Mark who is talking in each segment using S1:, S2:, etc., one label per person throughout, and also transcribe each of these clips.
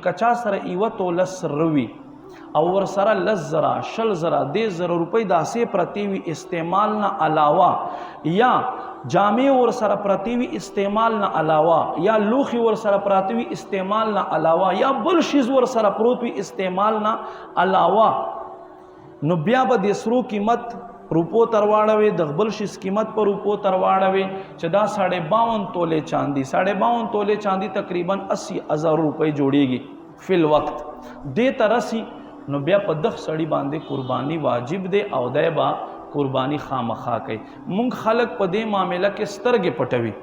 S1: کچا سره ایوه تولس روي او ور سره لس زره شل زره دې زره روپۍ داسې پرتی وي استعمال نه علاوه یا جامع ور سره پرتی وي استعمال نه علاوه یا لوخي ور سره پرتی وي استعمال نه علاوه یا بل شیز ور سره پروت وي استعمال نه علاوه نو بیا به د سرو قیمت روپو ترواړوي د بل شیز قیمت پر روپو ترواړوي چې دا 52 تولې چاندي 52 تولې چاندي تقریبا 80,000 روپۍ جوړیږي فل وخت دې ترسي نو بیا په دغه سړی باندې قرباني واجب دی او دای با قرباني خامخا کوي مونږ خلق په دې معاملې کې سترګې پټوي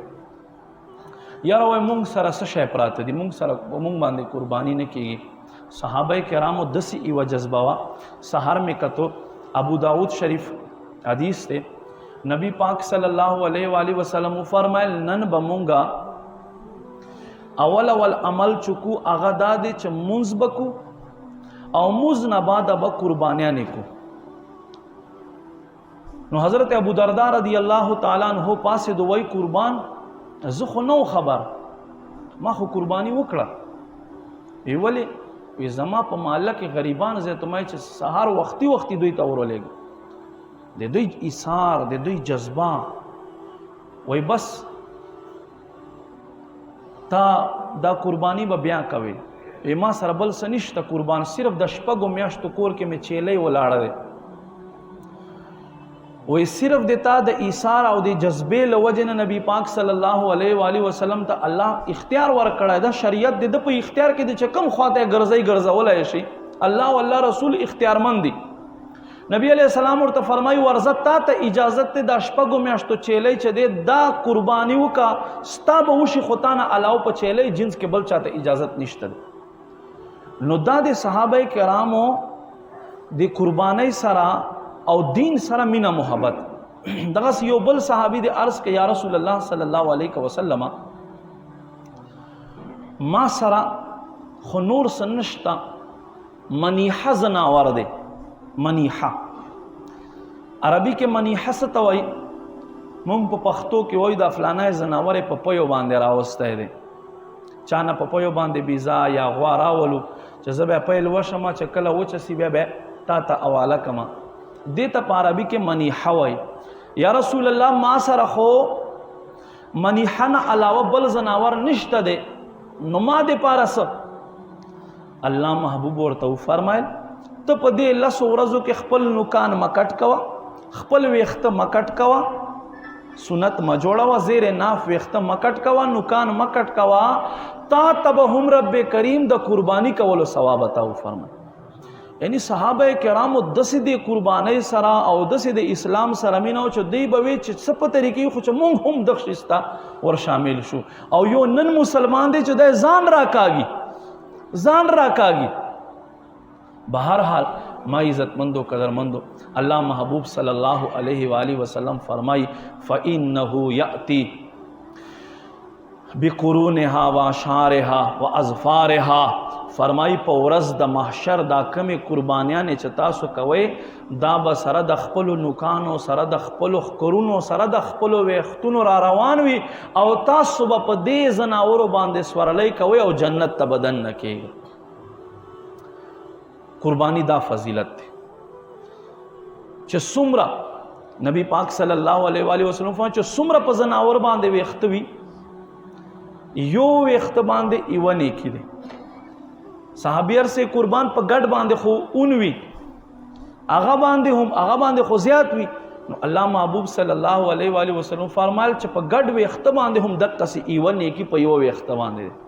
S1: یاره وای مونږ سره څه شی پراته دي مونږ باندې قرباني نه کیږي صحابه کرامو دسی ایوه جذبه وا سحر میں کتو ابو داود شریف حدیث تے نبی پاک صلی اللہ علیہ وآلہ وسلم فرمائل نن بمونگا اول عمل چکو اغدا دے چھ منز بکو او منز نبادا با قربانیانے کو نو حضرت ابو دردار رضی اللہ تعالیٰ عنہ پاس دوئی قربان زخو نو خبر ما خو قربانی وکڑا ولی وی زما په محله کې غریبان زه ته مې چې سهار وختي دوی ته ورولېږم د دوی ایثار د دوی جذبه وای بس تا دا قربانی به بیا کوي ما سره بل څه نشته قربان صرف د شپږو میاشتو کور کې مې چیلې ولاړه دی وای صرف د تا د ایثار او د جذبې لوجه نه نبی پاک صلی الله علیه و آله وسلم ته الله اختیار ورکړی دا شریعت د په اختیار کې د چکم خواته ګرځولای شي الله والله رسول اختیارمند دي نبی علیہ السلام ورته فرمایي ورزت ته اجازت ته د شپږو میاشتو چیلې چې د دا قرباني وکا ستا به وشي خدانه علاوه په چیلې جنس کې بل چاته اجازت نشته نو دا د صحابه کرامو د قرباني سره او دین سره مینا محبت دغه یو بل صحابي د عرض کې یا رسول الله صلی الله علیه وسلم ما سره خو نور سنشتا منیحه زناور دی منیحه عربی کې منیحه څه ته وایي مونږ په پښتو کې وایو د فلانه زناور په پيو باندې راوستی دی چا نه په پيو باندې بیزا یا غوا راولو چې زه بیا پیل وشم چې کله وچسي بیا تا ته حواله کما دې ته په عربي کې منیحه وایي یا رسول الله ما سره خو منیحه نه علاوه بل زناور نشته دی نو ما دې پاره څه الله محبوب ورته فرمایل ته په دې لسو ورځو کې خپل نوکان مکټ کوه خپل ویښته مکټ کوه سنت ما جوړوه زیر ناف ویښته مکټ کوه نوکان مکټ کوه تا ته به هم رب کریم د قرباني کولو ثواب عطا فرمایي یعنی صحابه کرامو دسې د قربانۍ سره او دسې د اسلام سره مینه او چې دوی به وي چې څه په طریقې خو چې مونږ هم دغه شسته ور شامل شو او یو نن مسلمان دی چې د ځان راکاږي بہرحال ما عزت مندو قدر مندو اللہ محبوب صلی اللہ علیہ وآلہ وسلم فرمائی فَإِنَّهُ يَأْتِي بِقُرُونِهَا وَأَشْعَارِهَا وَأَظْفَارِهَا فرمائی په ورځ د محشر دا کمی قربانیانې چې تاسو کوئ دا به سره د خپلو نوکانو سره د خپلو ښکرونو سره د خپلو ویښتونو را روان وي او تاسو به په دې ځناورو باندې سورلی کوئ او جنت ته بدن نه کیږي قربانی دا فضیلت تے چه سمرا نبی پاک صلی اللہ علیہ وآلہ وسلم فرمائے چه سمرا پا زناور باندے ویختوی یو ویخت باندے ایوہ نیکی دے صحابیر سے قربان پا گڑ باندے خو اونوی آغا باندے خو زیاد وی اللہ محبوب صلی اللہ علیہ وآلہ وسلم فرمائے چه پا گڑ ویخت باندے ہم دقا سی ایوہ نیکی پا یو ویخت باندے دے